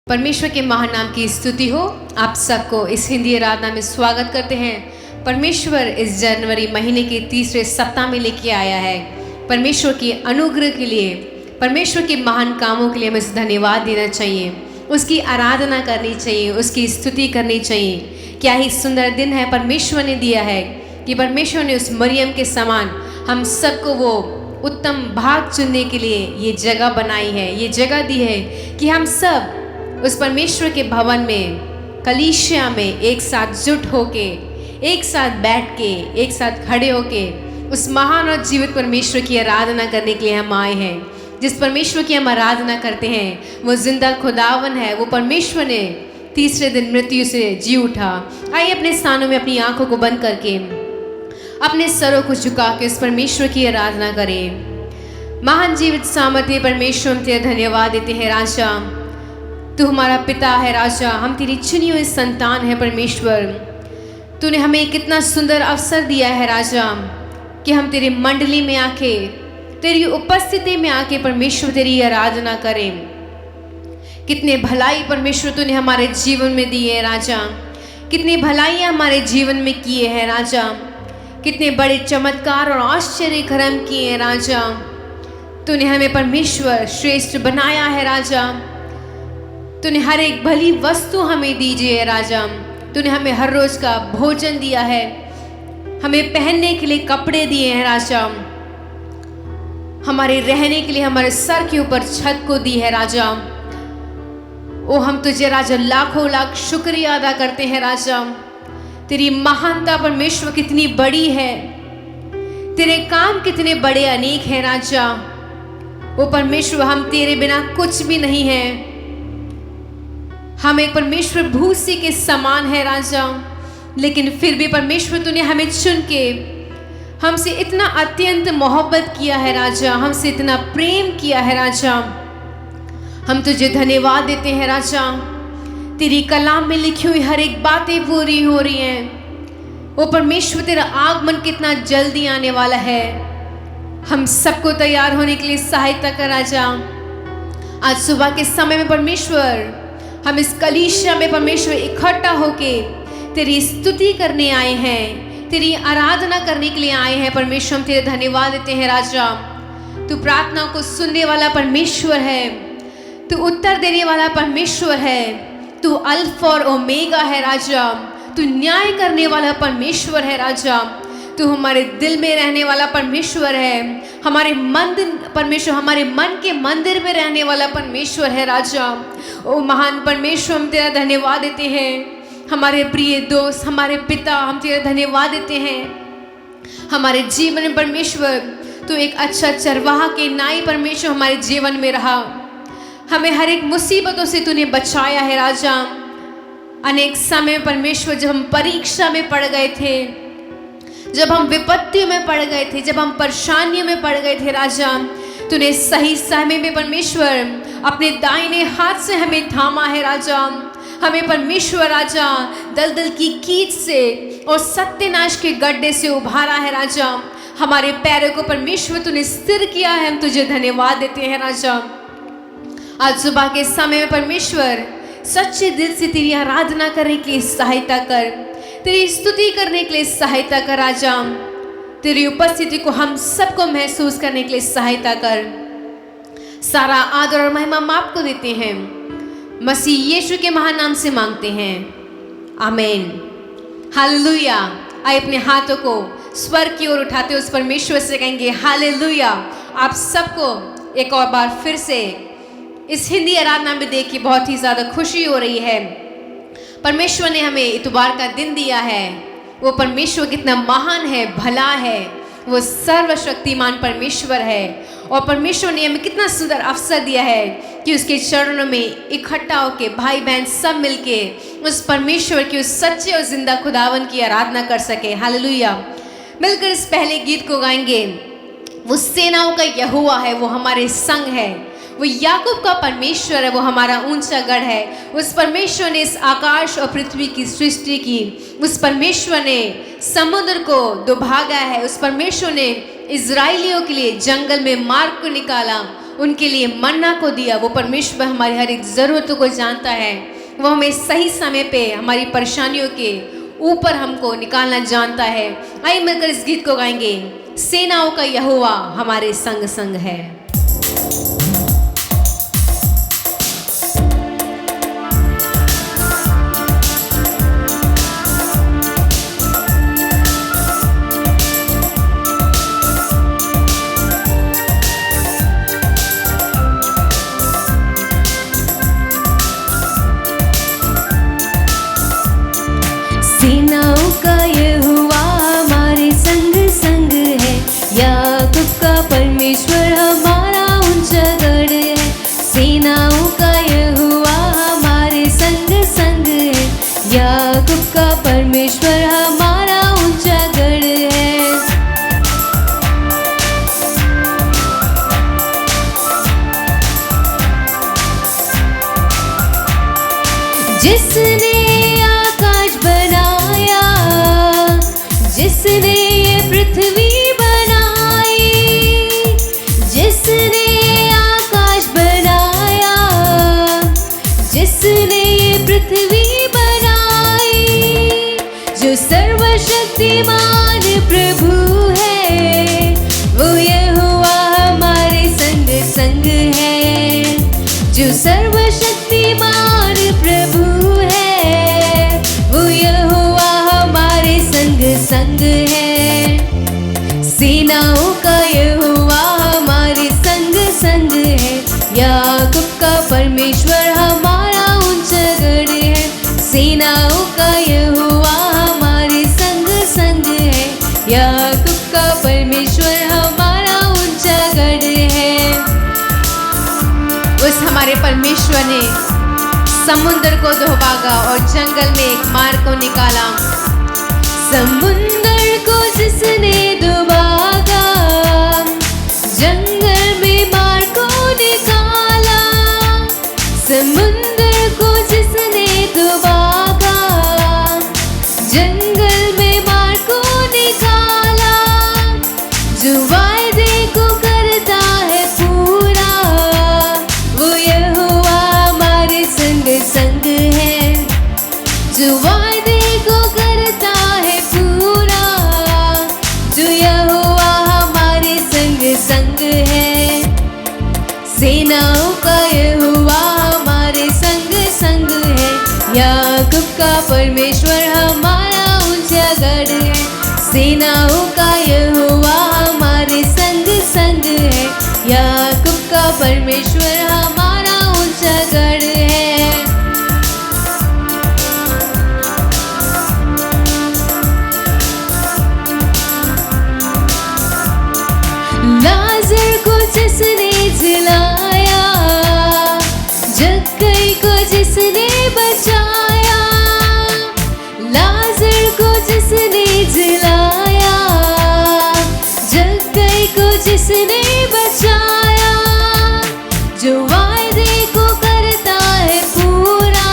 परमेश्वर के महान नाम की स्तुति हो। आप सबको इस हिंदी आराधना में स्वागत करते हैं। परमेश्वर इस जनवरी महीने के तीसरे सप्ताह में लेके आया है। परमेश्वर की अनुग्रह के लिए, परमेश्वर के महान कामों के लिए हमें धन्यवाद देना चाहिए, उसकी आराधना करनी चाहिए, उसकी स्तुति करनी चाहिए। क्या ही सुंदर दिन है परमेश्वर ने दिया है कि परमेश्वर ने उस मरियम के समान हम सबको वो उत्तम भाग चुनने के लिए ये जगह बनाई है, ये जगह दी है कि हम सब उस परमेश्वर के भवन में, कलीसिया में एक साथ जुट होके, एक साथ बैठ के, एक साथ खड़े होके उस महान और जीवित परमेश्वर की आराधना करने के लिए हम आए हैं। जिस परमेश्वर की हम आराधना करते हैं वो जिंदा खुदावन है। वो परमेश्वर ने तीसरे दिन मृत्यु से जी उठा। आइए अपने स्थानों में अपनी आंखों को बंद करके अपने सरों को झुका के उस परमेश्वर की आराधना करें। महान जीवित सामर्थ्य परमेश्वर, हम तेरा धन्यवाद देते हैं राजा। तू हमारा पिता है राजा, हम तेरी चुनी हुई संतान है परमेश्वर। तूने हमें कितना सुंदर अवसर दिया है राजा कि हम तेरी मंडली में आके, तेरी उपस्थिति में आके परमेश्वर तेरी आराधना करें। कितने भलाई परमेश्वर तूने हमारे जीवन में दी है राजा, कितनी भलाइयाँ हमारे जीवन में किए हैं राजा, कितने बड़े चमत्कार और आश्चर्य कर्म किए हैं राजा। तूने हमें परमेश्वर श्रेष्ठ बनाया है राजा। तूने हर एक भली वस्तु हमें दीजिए राजा। तूने हमें हर रोज का भोजन दिया है, हमें पहनने के लिए कपड़े दिए हैं राजा, हमारे रहने के लिए हमारे सर के ऊपर छत को दी है राजा। ओ हम तुझे राजा लाखों लाख शुक्रिया अदा करते हैं राजा। तेरी महानता परमेश्वर कितनी बड़ी है, तेरे काम कितने बड़े अनेक हैं राजा। ओ परमेश्वर, हम तेरे बिना कुछ भी नहीं हैं। हम एक परमेश्वर भूसी के समान है राजा, लेकिन फिर भी परमेश्वर तूने हमें चुन के हमसे इतना अत्यंत मोहब्बत किया है राजा, हमसे इतना प्रेम किया है राजा। हम तुझे धन्यवाद देते हैं राजा। तेरी कलाम में लिखी हुई हर एक बातें पूरी हो रही हैं। वो परमेश्वर, तेरा आगमन कितना जल्दी आने वाला है। हम सबको तैयार होने के लिए सहायता कर राजा। आज सुबह के समय में परमेश्वर, हम इस कलीसिया में परमेश्वर इकट्ठा होके तेरी स्तुति करने आए हैं, तेरी आराधना करने के लिए आए हैं परमेश्वर। हम तेरे धन्यवाद देते हैं राजा। तू प्रार्थना को सुनने वाला परमेश्वर है, तू उत्तर देने वाला परमेश्वर है, तू अल्फा और ओमेगा है राजा। तू न्याय करने वाला परमेश्वर है राजा। तू हमारे दिल में रहने वाला परमेश्वर है, हमारे मन परमेश्वर, हमारे मन के मंदिर में रहने वाला परमेश्वर है राजा। ओ महान परमेश्वर, हम तेरा धन्यवाद देते हैं। हमारे प्रिय दोस्त, हमारे पिता, हम तेरा धन्यवाद देते हैं। हमारे जीवन में परमेश्वर तू एक अच्छा चरवाहा के नाई परमेश्वर हमारे जीवन में रहा। हमें हर एक मुसीबतों से तूने बचाया है राजा। अनेक समय परमेश्वर जब हम परीक्षा में पड़ गए थे, जब हम विपत्तियों में पड़ गए थे, जब हम परेशानियों में पड़ गए थे राजा, तूने सही समय में परमेश्वर अपने दाहिने हाथ से हमें थामा है राजा। हमें परमेश्वर राजा दलदल की कीच से और सत्यानाश के गड्ढे से उभारा है राजा। हमारे पैरों को परमेश्वर तूने स्थिर किया है। हम तुझे धन्यवाद देते हैं राजा। आज सुबह के समय में परमेश्वर सच्चे दिल से तेरी आराधना करने के लिए सहायता कर, तेरी स्तुति करने के लिए सहायता कर राजा। तेरी उपस्थिति को हम सबको महसूस करने के लिए सहायता कर। सारा आदर और महिमा हम आपको देते हैं, मसीह यीशु के महान नाम से मांगते हैं, आमीन। हालेलुया। आइए अपने हाथों को स्वर्ग की ओर उठाते उस परमेश्वर से कहेंगे हालेलुया। आप सबको एक और बार फिर से इस हिंदी आराधना में देख के बहुत ही ज़्यादा खुशी हो रही है। परमेश्वर ने हमें इतवार का दिन दिया है। वो परमेश्वर कितना महान है, भला है, वो सर्वशक्तिमान परमेश्वर है। और परमेश्वर ने हमें कितना सुंदर अवसर दिया है कि उसके चरणों में इकट्ठा होके भाई बहन सब मिलके उस परमेश्वर की, उस सच्चे और जिंदा खुदावन की आराधना कर सके। हालेलुया। मिलकर इस पहले गीत को गाएंगे। वो सेनाओं का यहोवा है, वो हमारे संग है, वो याकूब का परमेश्वर है, वो हमारा ऊंचा गढ़ है। उस परमेश्वर ने इस आकाश और पृथ्वी की सृष्टि की। उस परमेश्वर ने समुद्र को दुभागा है। उस परमेश्वर ने इजराइलियों के लिए जंगल में मार्ग को निकाला उनके लिए मन्ना को दिया। वो परमेश्वर हमारी हर एक ज़रूरतों को जानता है। वो हमें सही समय पे हमारी परेशानियों के ऊपर हमको निकालना जानता है। आइए मिलकर इस गीत को गाएंगे। सेनाओं का यहोवा हमारे संग संग है। सेनाओं का यहोवा हमारे संग संग है, याकूब का परमेश्वर हमारा ऊंचा गढ़ है। सेनाओं का यहोवा हमारे संग संग है, याकूब का परमेश्वर हमारा ऊंचा गढ़ है। जिसने आकाश बनाया, जिसने ये पृथ्वी बनाई, जिसने आकाश बनाया, जिसने ये पृथ्वी बनाई, जो सर्वशक्तिमान प्रभु है, वो यहोवा हमारे संग संग है। जो सर्वशक्तिमान प्रभु है, वो यहोवा हमारे संग संग है। सेनाओं का यहोवा हमारे संग संग है, याकूब का परमेश्वर हमारा ऊंचा गढ़ है। सेनाओं का यहोवा हमारे संग संग है, याकूब का परमेश्वर हमारा ऊंचा गढ़ है। उस हमारे परमेश्वर ने समुद्र को दोभागा और जंगल में एक मार्ग को निकाला। समुद्र को जिसने दोभागा, जंगल में मार्ग को निकाला। समुद्र को जिसने दोभागा, जंगल में मार्ग को निकाला। जो वायदे को करता है पूरा, वो यहोवा हमारे संग संग है। जो वायदे को करता है पूरा, जो यहोवा हमारे संग संग है। सेनाओं का यहोवा हमारे संग संग है, याकूब का परमेश्वर हमारा ऊंचा गढ़ है। सेनाओं का यहोवा हमारे संग संग है, याकूब का परमेश्वर हमारा ऊंचा गढ़ है। लाजर को जिसने जिलाया, जक्कई को जिसने बचाया। लाजर को जिसने जिलाया, जक्कई को जिसने बचाया। जो वायदे को करता है पूरा,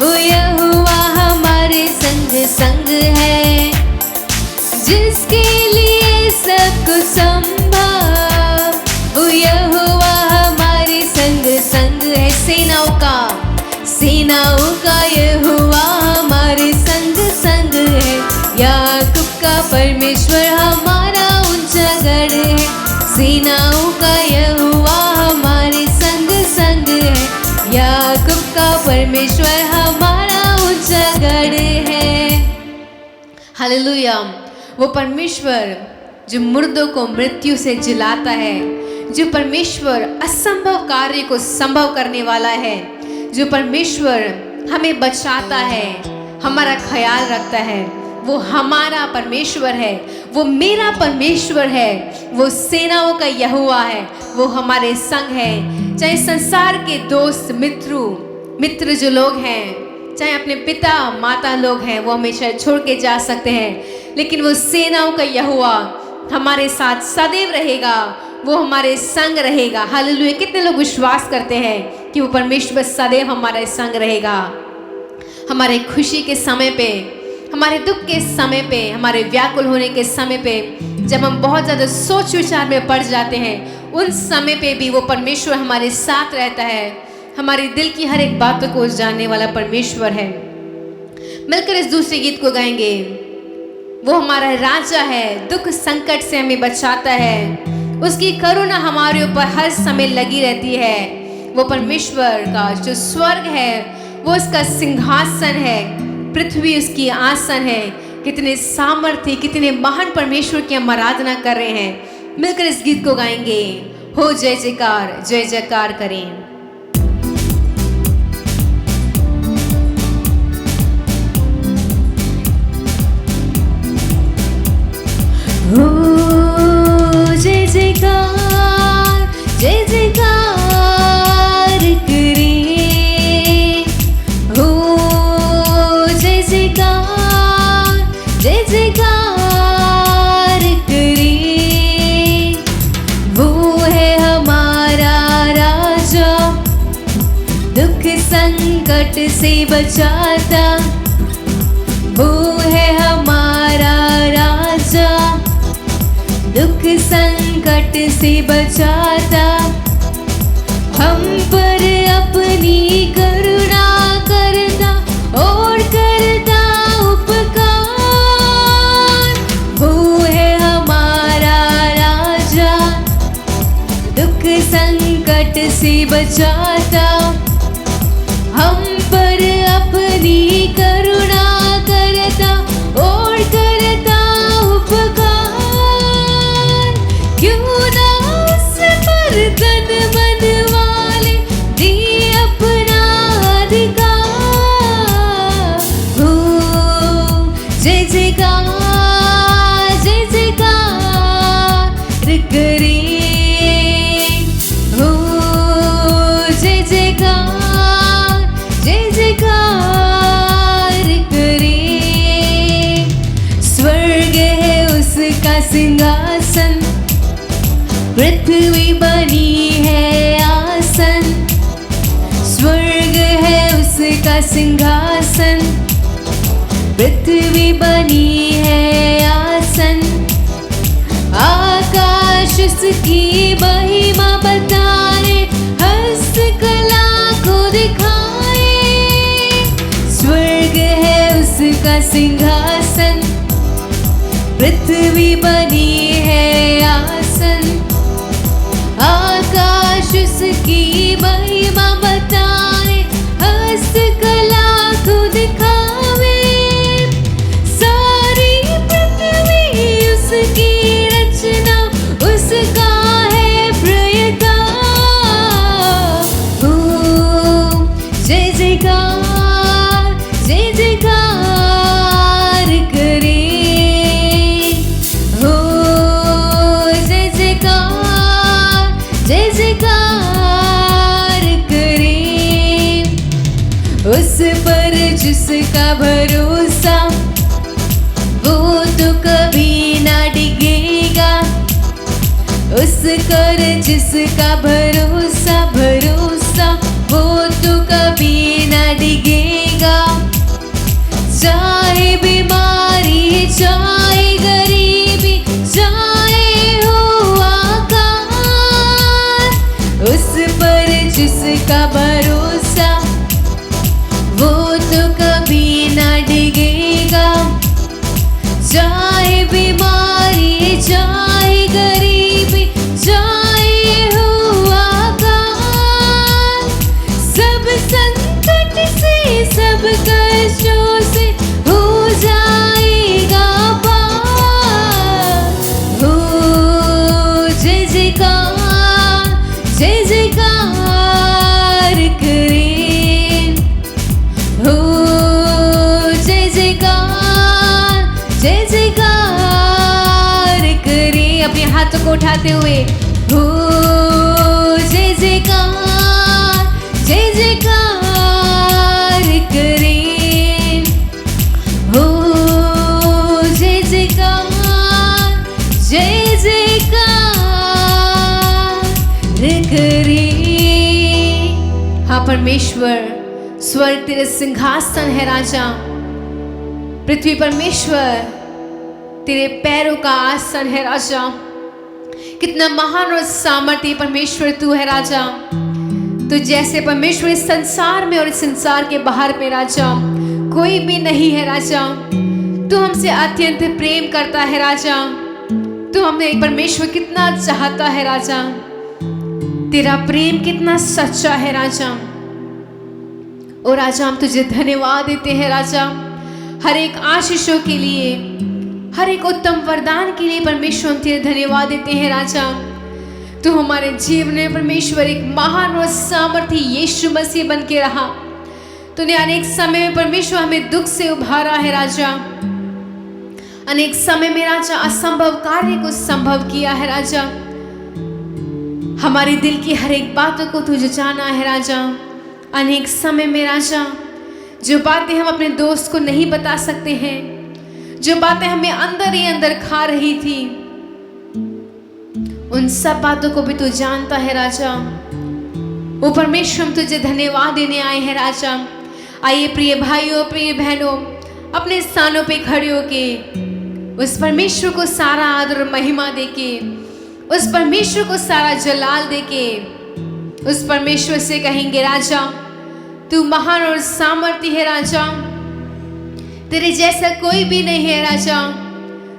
वो यहोवा हमारे संग संग है। जिसके लिए सब कुछ संभव, वो यहोवा हमारे संग संग है। सेनाओं का यहोवा हमारे संग संग है, याकूब का परमेश्वर हमारा ऊंचा गढ़ है। सेनाओं का यहोवा हमारे संग संग है, याकूब का परमेश्वर हमारा ऊंचा गढ़ है। हालेलुया। वो परमेश्वर जो मुर्दों को मृत्यु से जिलाता है, जो परमेश्वर असंभव कार्य को संभव करने वाला है, जो परमेश्वर हमें बचाता है, हमारा ख्याल रखता है, वो हमारा परमेश्वर है, वो मेरा परमेश्वर है, वो सेनाओं का यहोवा है, वो हमारे संग है। चाहे संसार के दोस्त मित्र जो लोग हैं, चाहे अपने पिता माता लोग हैं, वो हमेशा छोड़ के जा सकते हैं, लेकिन वो सेनाओं का यहोवा हमारे साथ सदैव रहेगा, वो हमारे संग रहेगा। हालेलुया। कितने लोग विश्वास करते हैं कि वो परमेश्वर सदैव हमारे संग रहेगा। हमारे खुशी के समय पे, हमारे दुख के समय पे, हमारे व्याकुल होने के समय पे, जब हम बहुत ज़्यादा सोच विचार में पड़ जाते हैं, उन समय पे भी वो परमेश्वर हमारे साथ रहता है। हमारे दिल की हर एक बातों को जानने वाला परमेश्वर है। मिलकर इस दूसरे गीत को गाएंगे। वो हमारा राजा है, दुख संकट से हमें बचाता है, उसकी करुणा हमारे ऊपर हर समय लगी रहती है। वो परमेश्वर का जो स्वर्ग है वो उसका सिंहासन है, पृथ्वी उसकी आसन है। कितने सामर्थ्य, कितने महान परमेश्वर की हम आराधना कर रहे हैं। मिलकर इस गीत को गाएंगे। हो जय जयकार करें। हो जय जयकार करे। हो जय जयकार करे। वो है हमारा राजा, दुख संकट से बचाता। वो है हमारा राजा, दुख संकट से बचाता। हम पर अपनी करुणा करता और करता उपकार। वो है हमारा राजा, दुख संकट से बचाता। हम पर अपनी करुणा करता और करता उपकार। क्यों ना उस पर तन मन वाले दिए अपना अधिकार। हो जय जयकार करे। हो जय जयकार करे। स्वर्ग है उसका सिंहासन, पृथ्वी बनी है आसन। स्वर्ग है उसका सिंहासन, पृथ्वी बनी है आसन। आकाश उसकी महिमा बताए, हस्तकला को दिखाए। स्वर्ग है उसका सिंहासन, पृथ्वी बनी है आसन। आकाश उसकी महिमा बताए, हस्तकला को दिखावे। सारी पृथ्वी उसकी रचना, उसका है प्रयता। हो जय जयकार करे। हो जय जयकार करे। उस पर जिसका भरोसा, वो तो कभी ना डिगेगा। उस पर जिसका भरोसा, वो तो कभी ना डिगेगा। चाहे बीमारी, चाहे गरीबी, चाहे हो आकाश। उस पर जिसका भरोसा, वो तो कभी ना डिगेगा। चाहे बीमारी, चाहे गरीबी, चाहे हो आकाश। सब संकट से, सब कष्टों से हो जाएगा पार। हो जय जयकार करे। हो जय जयकार करे। अपने हाथों को उठाते हुए हो जय जयकार करे। हो जय जयकार करे। हाँ परमेश्वर, स्वर्ग तेरे सिंहासन है राजा, पृथ्वी परमेश्वर तेरे पैरों का आसन है राजा। कितना महान और सामर्थ्य परमेश्वर तू है राजा। तो जैसे परमेश्वर इस संसार में और इस संसार के बाहर में राजा कोई भी नहीं है राजा, तू हमसे अत्यंत प्रेम करता है राजा। तू हमें परमेश्वर कितना चाहता है राजा, तेरा प्रेम कितना सच्चा है राजा। और राजा हम तुझे धन्यवाद देते हैं राजा, हर एक आशीषों के लिए, हर एक उत्तम वरदान के लिए परमेश्वर हम तेरे धन्यवाद देते हैं राजा। तू हमारे जीवन में परमेश्वर एक महान और सामर्थी यीशु मसीह बन के रहा। तूने अनेक समय में परमेश्वर हमें दुख से उभारा है राजा, अनेक समय में राजा असंभव कार्य को संभव किया है राजा। हमारे दिल की हर एक बातों को तुझे जाना है राजा। अनेक समय में राजा जो बातें हम अपने दोस्त को नहीं बता सकते हैं, जो बातें हमें अंदर ही अंदर खा रही थी, उन सब बातों को भी तू जानता है राजा। वो परमेश्वर हम तुझे धन्यवाद देने आए हैं राजा। आइए प्रिय भाइयों प्रिय बहनों, अपने स्थानों पे खड़े होके उस परमेश्वर को सारा आदर और महिमा देके, उस परमेश्वर को सारा जलाल देके उस परमेश्वर से कहेंगे राजा तू महान और सामर्थ्य है राजा, तेरे जैसा कोई भी नहीं है राजा।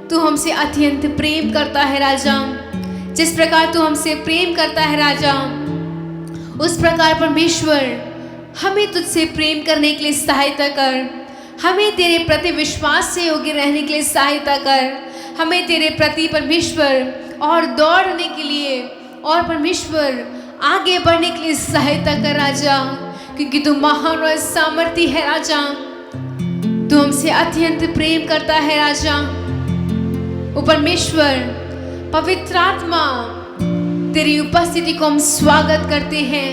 तू हमसे अत्यंत प्रेम करता है राजा। जिस प्रकार तू हमसे प्रेम करता है राजा, उस प्रकार परमेश्वर हमें तुझसे प्रेम करने के लिए सहायता कर। हमें तेरे प्रति विश्वास से योग्य रहने के लिए सहायता कर। हमें तेरे प्रति परमेश्वर और दौड़ने के लिए और परमेश्वर आगे बढ़ने के लिए सहायता कर राजा, क्योंकि तू महान और सामर्थ्य है राजा। तू हमसे अत्यंत प्रेम करता है राजा। ओ परमेश्वर, पवित्र आत्मा, तेरी उपस्थिति को हम स्वागत करते हैं,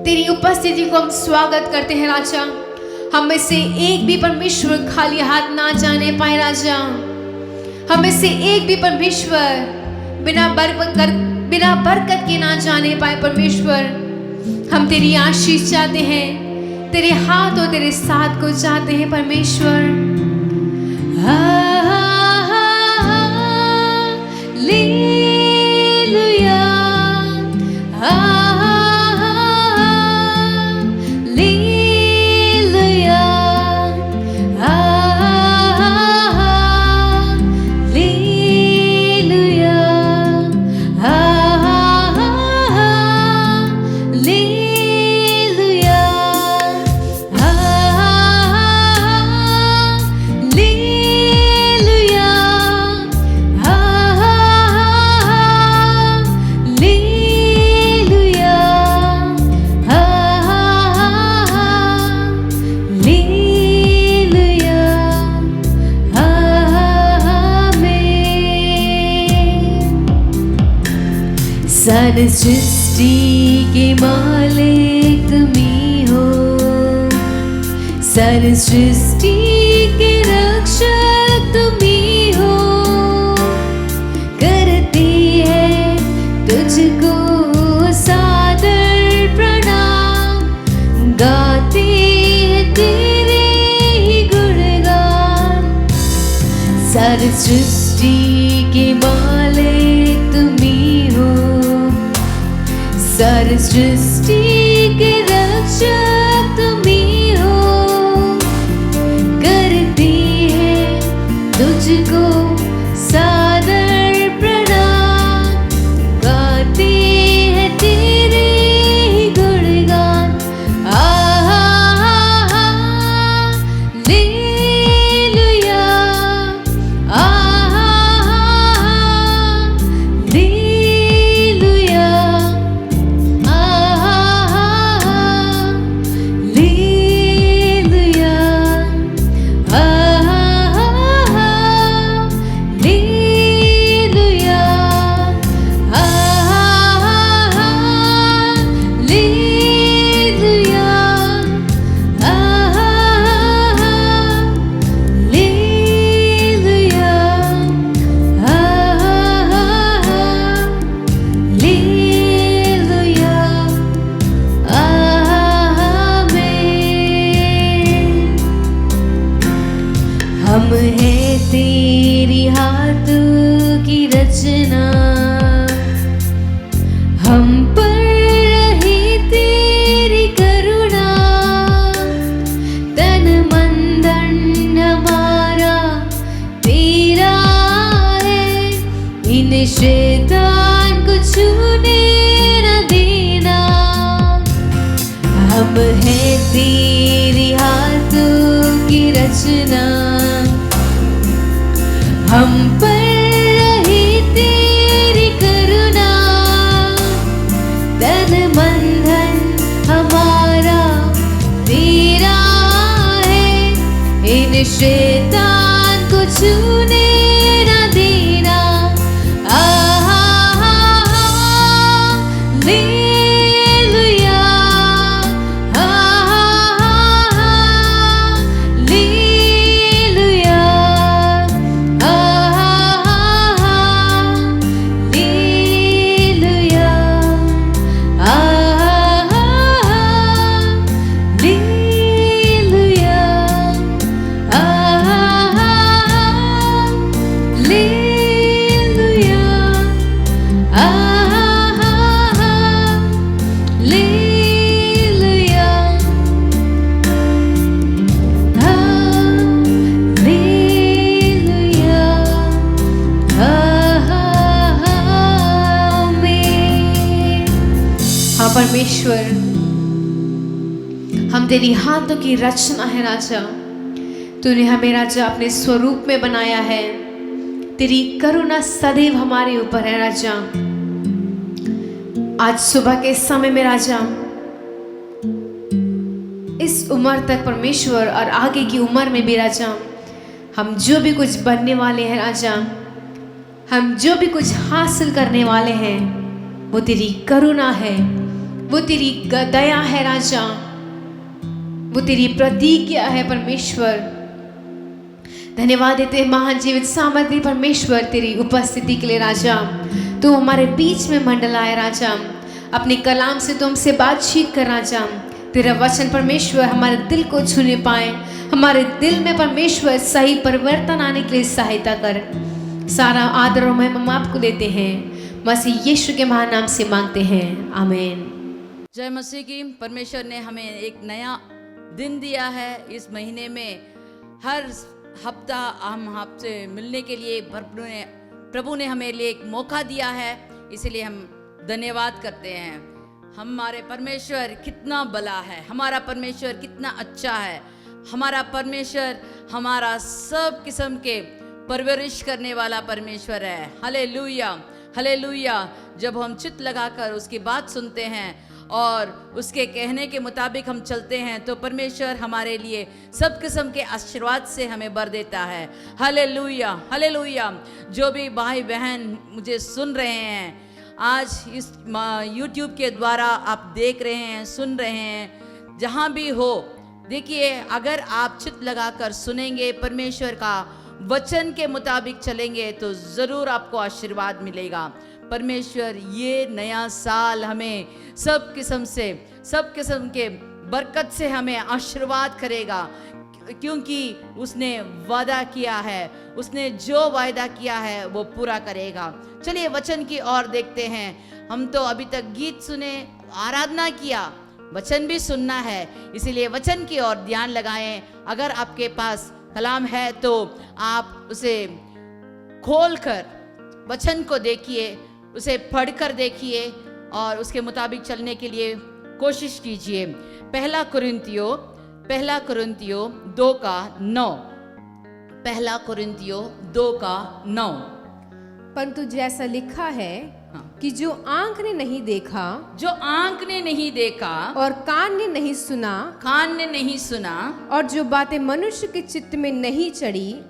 तेरी उपस्थिति को हम स्वागत करते हैं राजा। हम में से एक भी परमेश्वर खाली हाथ ना जाने पाए राजा। हम में से एक भी परमेश्वर बिना बरकत के ना जाने पाए परमेश्वर। हम तेरी आशीष चाहते हैं, तेरे हाथ और तेरे साथ को चाहते हैं परमेश्वर। हालेलुया, हालेलुया, हालेलुया, हालेलुया, सारी सृष्टि के मालिक तुम्ही हो, सारी सृष्टि के रक्षक तुम्ही हो। करती है तुझको सादर प्रणाम, गाते हैं तेरे ही गुणगान। सारी सृष्टि के मालिक तुम्ही हो, सारी सृष्टि के रक्षक तुम्ही हो। करती है तुझको सादर प्रणाम, गाते हैं तेरे ही गुणगान। हालेलुया, हालेलुया, हालेलुया, शैतान को छूने न देना। हालेलुया, हालेलुया, हालेलुया, हाँ परमेश्वर, हम तेरी हाथों की रचना है राजा। तूने हमें राजा अपने स्वरूप में बनाया है। तेरी करुणा सदैव हमारे ऊपर है राजा। आज सुबह के समय में राजा, इस उम्र तक परमेश्वर और आगे की उम्र में भी राजा, हम जो भी कुछ बनने वाले हैं राजा, हम जो भी कुछ हासिल करने वाले हैं, वो तेरी करुणा है, वो तेरी दया है राजा, वो तेरी प्रतिज्ञा है परमेश्वर। धन्यवाद देते हैं महान जीवित सामर्थी परमेश्वर तेरी उपस्थिति के लिए राजा। तू हमारे बीच में मंडलाए राजा, अपने कलाम से तुम से बातचीत कर राजा। तेरा वचन परमेश्वर हमारे दिल को छूने पाए, हमारे दिल में परमेश्वर सही परिवर्तन आने के लिए सहायता कर। सारा आदर और महिमा हम आपको देते हैं, मसीह यीशु के महान नाम से मांगते हैं, आमीन। जय मसीह की। परमेश्वर ने हमें एक नया दिन दिया है। इस महीने में हर हफ्ता हम आपसे मिलने के लिए प्रभु ने हमें लिए एक मौका दिया है, इसलिए हम धन्यवाद करते हैं। हमारे परमेश्वर कितना भला है, हमारा परमेश्वर कितना अच्छा है। हमारा परमेश्वर हमारा सब किस्म के परवरिश करने वाला परमेश्वर है। Hallelujah, hallelujah. जब हम चित्त लगाकर उसकी बात सुनते हैं और उसके कहने के मुताबिक हम चलते हैं, तो परमेश्वर हमारे लिए सब किस्म के आशीर्वाद से हमें भर देता है। Hallelujah, hallelujah. जो भी भाई बहन मुझे सुन रहे हैं, आज इस YouTube के द्वारा आप देख रहे हैं, सुन रहे हैं, जहाँ भी हो, देखिए, अगर आप चित्त लगाकर सुनेंगे, परमेश्वर का वचन के मुताबिक चलेंगे, तो ज़रूर आपको आशीर्वाद मिलेगा। परमेश्वर ये नया साल हमें सब किस्म के बरकत से हमें आशीर्वाद करेगा, क्योंकि उसने वादा किया है, उसने जो वायदा किया है वो पूरा करेगा। चलिए वचन की ओर देखते हैं। हम तो अभी तक गीत सुने, आराधना किया, वचन भी सुनना है, इसीलिए वचन की ओर ध्यान लगाएं। अगर आपके पास कलाम है तो आप उसे खोलकर वचन को देखिए, उसे पढ़कर देखिए और उसके मुताबिक चलने के लिए कोशिश कीजिए। पहला कुरिन्थियों 2:9। पहला कुरिन्थियों 2:9। परंतु जैसा लिखा है कि जो आंख ने नहीं देखा, जो आंख ने नहीं देखा और कान ने नहीं सुना, और जो बातें मनुष्य के चित्त में नहीं चढ़ी,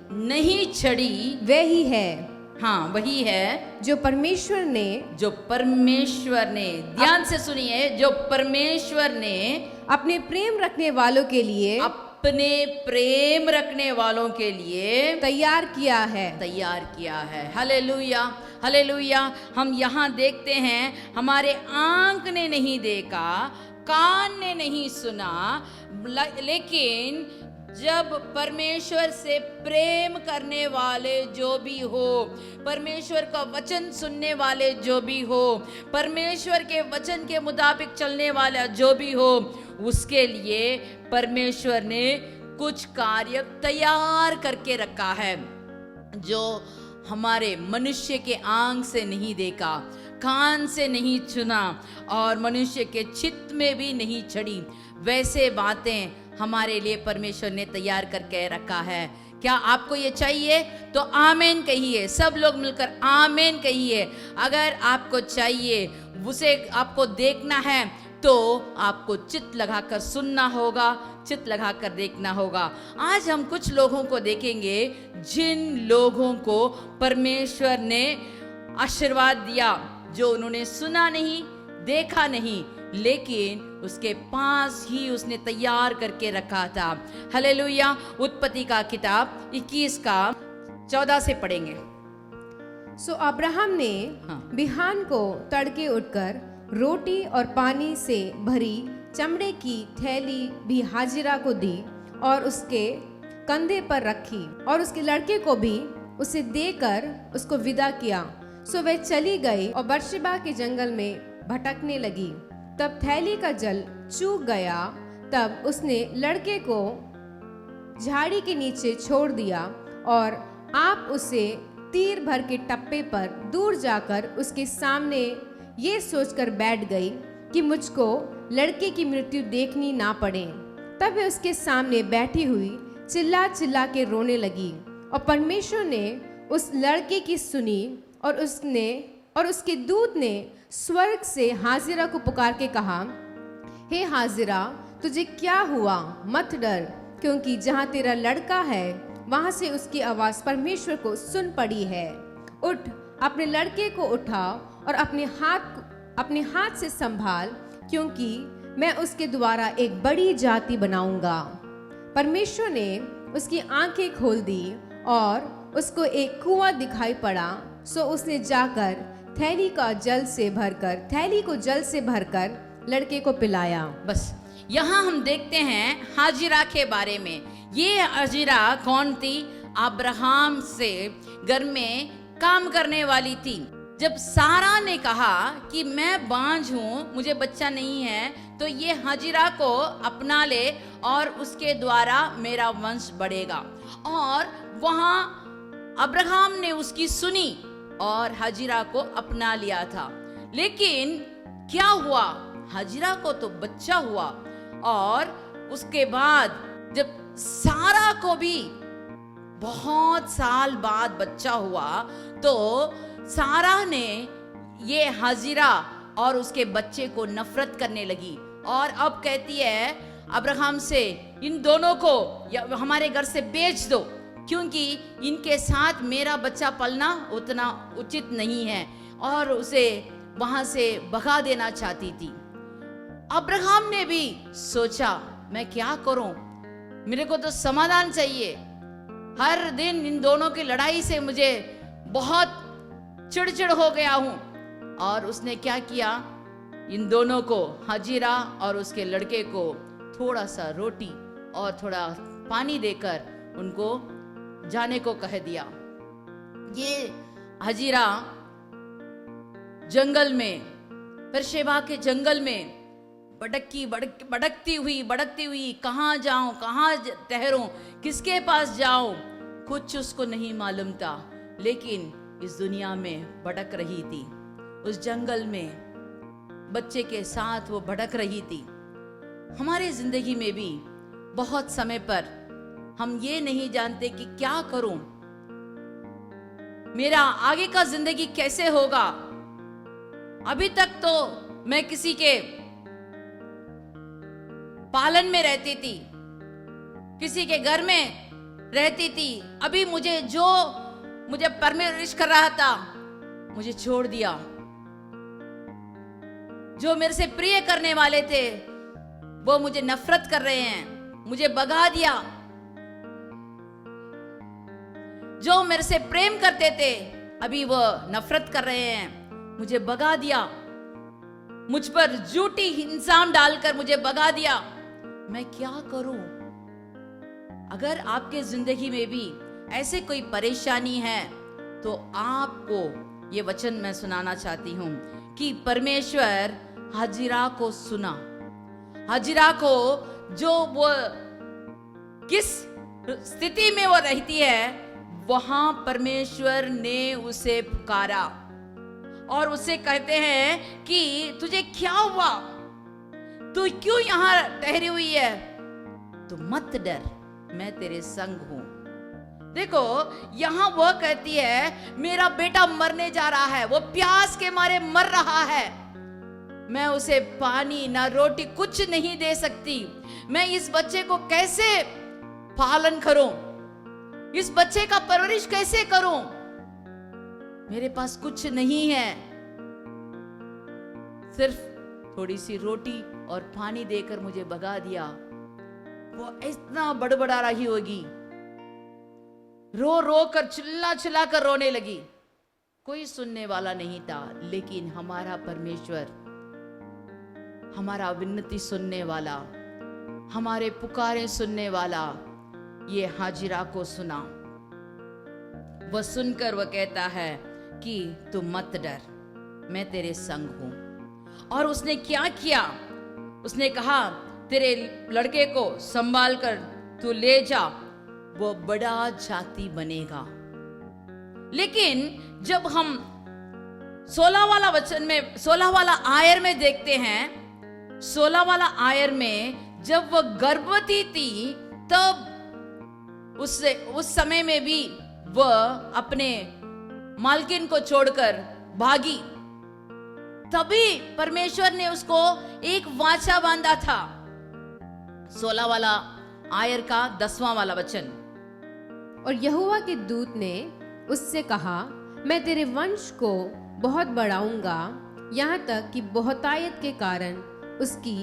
वही है, हाँ वही है जो परमेश्वर ने, ध्यान से सुनिए, जो परमेश्वर ने अपने प्रेम रखने वालों के लिए तैयार किया है। Hallelujah, hallelujah. हम यहाँ देखते हैं, हमारे आंख ने नहीं देखा, कान ने नहीं सुना, लेकिन जब परमेश्वर से प्रेम करने वाले जो भी हो, परमेश्वर का वचन सुनने वाले जो भी हो, परमेश्वर के वचन के मुताबिक चलने वाला जो भी हो, उसके लिए परमेश्वर ने कुछ कार्य तैयार करके रखा है, जो हमारे मनुष्य के आंख से नहीं देखा, कान से नहीं सुना और मनुष्य के चित्त में भी नहीं चढ़ी, वैसे बातें हमारे लिए परमेश्वर ने तैयार करके रखा है। क्या आपको ये चाहिए? तो आमीन कहिए, सब लोग मिलकर आमीन कहिए। अगर आपको चाहिए, उसे आपको देखना है, तो आपको चित्त लगाकर सुनना होगा, चित्त लगाकर देखना होगा। आज हम कुछ लोगों को देखेंगे जिन लोगों को परमेश्वर ने आशीर्वाद दिया, जो उन्होंने सुना नहीं, देखा नहीं, लेकिन उसके पास ही उसने तैयार करके रखा था। हालेलुया। उत्पत्ति का किताब 21 का 14 से पढ़ेंगे। सो अब्राहम ने हाँ। बिहान को तड़के उठकर रोटी और पानी से भरी चमड़े की थैली भी हाजिरा को दी और उसके कंधे पर रखी और उसके लड़के को भी उसे देकर उसको विदा किया। सो वे चली गई और बर्शेबा के जंगल में भटकने लगी। तब थैली का जल चूक गया। तब उसने लड़के को झाड़ी के नीचे छोड़ दिया और आप उसे तीर भर के टप्पे पर दूर जाकर उसके सामने ये सोचकर बैठ गई कि मुझको लड़के की मृत्यु देखनी ना पड़े। तब वे उसके सामने बैठी हुई चिल्ला चिल्ला के रोने लगी और परमेश्वर ने उस लड़के की सुनी और उसके दूत ने स्वर्ग से हाजिरा को पुकार के कहा, हे हाजिरा, तुझे क्या हुआ? मत डर, क्योंकि जहाँ तेरा लड़का है वहां से उसकी आवाज परमेश्वर को सुन पड़ी है। उठ, अपने लड़के को उठा और अपने हाथ से संभाल, क्योंकि मैं उसके द्वारा एक बड़ी जाति बनाऊंगा। परमेश्वर ने उसकी आंखें खोल दी और उसको एक कुआं दिखाई पड़ा। सो उसने जाकर थैली को जल से भरकर लड़के को पिलाया। बस यहाँ हम देखते हैं हाजिरा के बारे में। ये हाजिरा कौन थी? अब्राहम से घर में काम करने वाली थी। जब सारा ने कहा कि मैं बांझ हूँ, मुझे बच्चा नहीं है, तो ये हाजिरा को अपना ले और उसके द्वारा मेरा वंश बढ़ेगा। और वहाँ अब्राहम ने उसकी सुनी और हाजिरा को अपना लिया था। लेकिन क्या हुआ? हाजिरा को तो बच्चा हुआ और उसके बाद जब सारा को भी बहुत साल बाद बच्चा हुआ, तो सारा ने ये हाजिरा और उसके बच्चे को नफरत करने लगी और अब कहती है अब्राहम से, इन दोनों को हमारे घर से बेच दो, क्योंकि इनके साथ मेरा बच्चा पलना उतना उचित नहीं है, और उसे वहां से भगा देना चाहती थी। अब्राहम ने भी सोचा, मैं क्या करूं, मेरे को तो समाधान चाहिए। हर दिन इन दोनों की लड़ाई से मुझे बहुत चिड़चिड़ हो गया हूं। और उसने क्या किया? इन दोनों को, हाजिरा और उसके लड़के को, थोड़ा सा रोटी और थोड़ा पानी देकर उनको जाने को कह दिया। ये हाजिरा जंगल में, बेरशेबा के जंगल में भटकती हुई कहाँ जाऊं, कहाँ ठहरूं, किसके पास जाऊं, कुछ उसको नहीं मालूम था। लेकिन इस दुनिया में भटक रही थी, उस जंगल में बच्चे के साथ वो भटक रही थी। हमारे जिंदगी में भी बहुत समय पर हम ये नहीं जानते कि क्या करूं, मेरा आगे का जिंदगी कैसे होगा। अभी तक तो मैं किसी के पालन में रहती थी, किसी के घर में रहती थी। अभी मुझे परवरिश कर रहा था, मुझे छोड़ दिया। जो मेरे से प्रिय करने वाले थे वो मुझे नफरत कर रहे हैं, मुझे भगा दिया। जो मेरे से प्रेम करते थे अभी वो नफरत कर रहे हैं, मुझे भगा दिया। मुझ पर झूठी इल्जाम डालकर मुझे भगा दिया। मैं क्या करूं? अगर आपके जिंदगी में भी ऐसे कोई परेशानी है तो आपको ये वचन मैं सुनाना चाहती हूं कि परमेश्वर हाजिरा को सुना। हाजिरा को, जो वो किस स्थिति में वो रहती है, वहां परमेश्वर ने उसे पुकारा और उसे कहते हैं कि तुझे क्या हुआ, तू क्यों यहां ठहरी हुई है? तू मत डर, मैं तेरे संग हूं। देखो, यहां वो कहती है मेरा बेटा मरने जा रहा है, वो प्यास के मारे मर रहा है। मैं उसे पानी ना रोटी कुछ नहीं दे सकती। मैं इस बच्चे को कैसे पालन करूं, इस बच्चे का परवरिश कैसे करूं? मेरे पास कुछ नहीं है। सिर्फ थोड़ी सी रोटी और पानी देकर मुझे भगा दिया। वो इतना बड़बड़ा रही होगी, रो रो कर चिल्ला चिल्ला कर रोने लगी। कोई सुनने वाला नहीं था, लेकिन हमारा परमेश्वर, हमारा विनती सुनने वाला, हमारे पुकारे सुनने वाला, ये हाजिरा को सुना। वह सुनकर वह कहता है कि तू मत डर, मैं तेरे संग हूं। और उसने क्या किया? उसने कहा तेरे लड़के को संभाल कर तू ले जा, वो बड़ा जाति बनेगा। लेकिन जब हम 16 वाला वचन में, 16 वाला आयर में देखते हैं, 16 वाला आयर में जब वह गर्भवती थी, तब उस समय में भी वह अपने मालकिन को छोड़कर भागी। तभी परमेश्वर ने उसको एक वाचा बांधा था। 16 वाला आयर का 10वां वाला वचन। और यहोवा के दूत ने उससे कहा, मैं तेरे वंश को बहुत बढ़ाऊंगा, यहाँ तक कि बहुतायत के कारण उसकी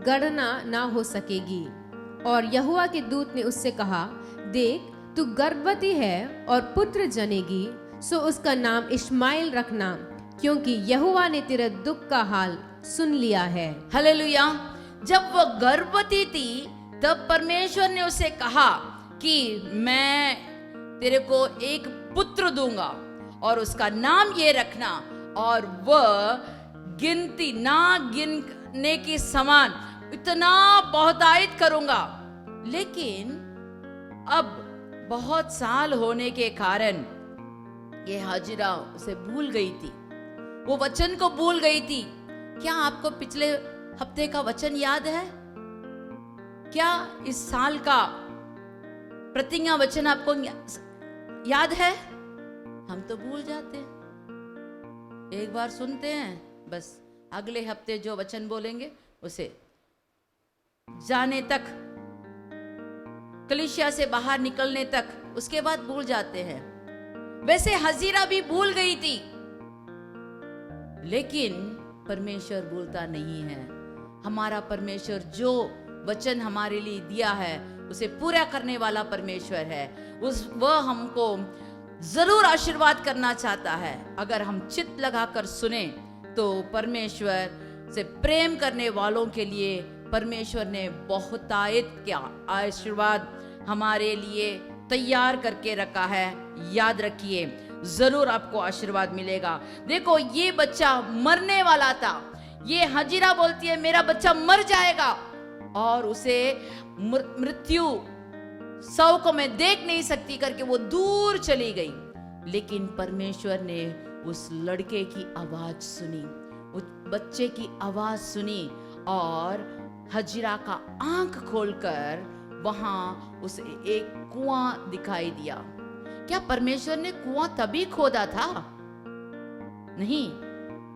गणना ना हो सकेगी। और यहोवा के दूत ने उससे कहा, देख तू गर्भवती है और पुत्र जनेगी, सो उसका नाम इश्माएल रखना, क्योंकि यहोवा ने तेरे दुख का हाल सुन लिया है। हालेलुया। जब वह गर्भवती थी, तब परमेश्वर ने उसे कहा कि मैं तेरे को एक पुत्र दूंगा और उसका नाम ये रखना, और वह गिनती ना गिनने के समान इतना बहुतायत करूंगा। लेकिन अब बहुत साल होने के कारण ये हाजिरा उसे भूल गई थी, वो वचन को भूल गई थी। क्या आपको पिछले हफ्ते का वचन याद है? क्या इस साल का प्रतिज्ञा वचन आपको याद है? हम तो भूल जाते हैं, एक बार सुनते हैं, बस अगले हफ्ते जो वचन बोलेंगे उसे जाने तक, कलीसिया से बाहर निकलने तक, उसके बाद भूल जाते हैं। वैसे हाजिरा भी भूल गई थी, लेकिन परमेश्वर भूलता नहीं है। हमारा परमेश्वर जो वचन हमारे लिए दिया है उसे पूरा करने वाला परमेश्वर है। वह हमको जरूर आशीर्वाद करना चाहता है। अगर हम चित्त लगाकर सुने तो परमेश्वर से प्रेम करने वालों के लिए परमेश्वर ने बहुतायत का आशीर्वाद हमारे लिए तैयार करके रखा है। याद रखिए, जरूर आपको आशीर्वाद मिलेगा। देखो, ये बच्चा मरने वाला था। ये हाजिरा बोलती है मेरा बच्चा मर जाएगा, और उसे मृत्यु सौ को मैं देख नहीं सकती करके वो दूर चली गई। लेकिन परमेश्वर ने उस लड़के की आवाज सुनी, उस बच्चे की आवाज सुनी, और हाजिरा का आंख खोलकर वहां उसे एक कुआं दिखाई दिया। क्या परमेश्वर ने कुआं तभी खोदा था? नहीं,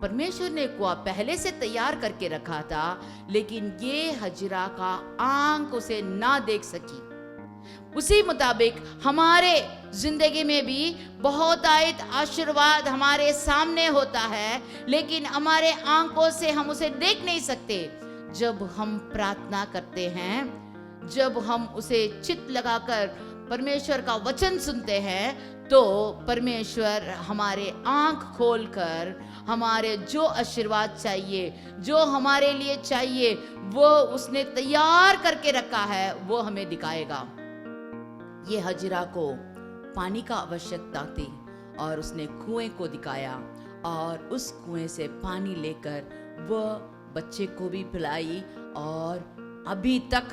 परमेश्वर ने कुआं पहले से तैयार करके रखा था, लेकिन ये हाजिरा का आंख उसे ना देख सकी। उसी मुताबिक हमारे जिंदगी में भी बहुतायत आशीर्वाद हमारे सामने होता है, लेकिन हमारे आंखों से हम उसे देख नहीं सकते। जब हम प्रार्थना करते हैं, जब हम उसे चित्त लगाकर परमेश्वर का वचन सुनते हैं, तो परमेश्वर हमारे आंख खोलकर हमारे जो आशीर्वाद चाहिए, जो हमारे लिए चाहिए, वो उसने तैयार करके रखा है, वो हमें दिखाएगा। ये हाजिरा को पानी का आवश्यकता थी, और उसने कुएं को दिखाया, और उस कुएं से पानी लेकर वह बच्चे को भी पिलाई, और अभी तक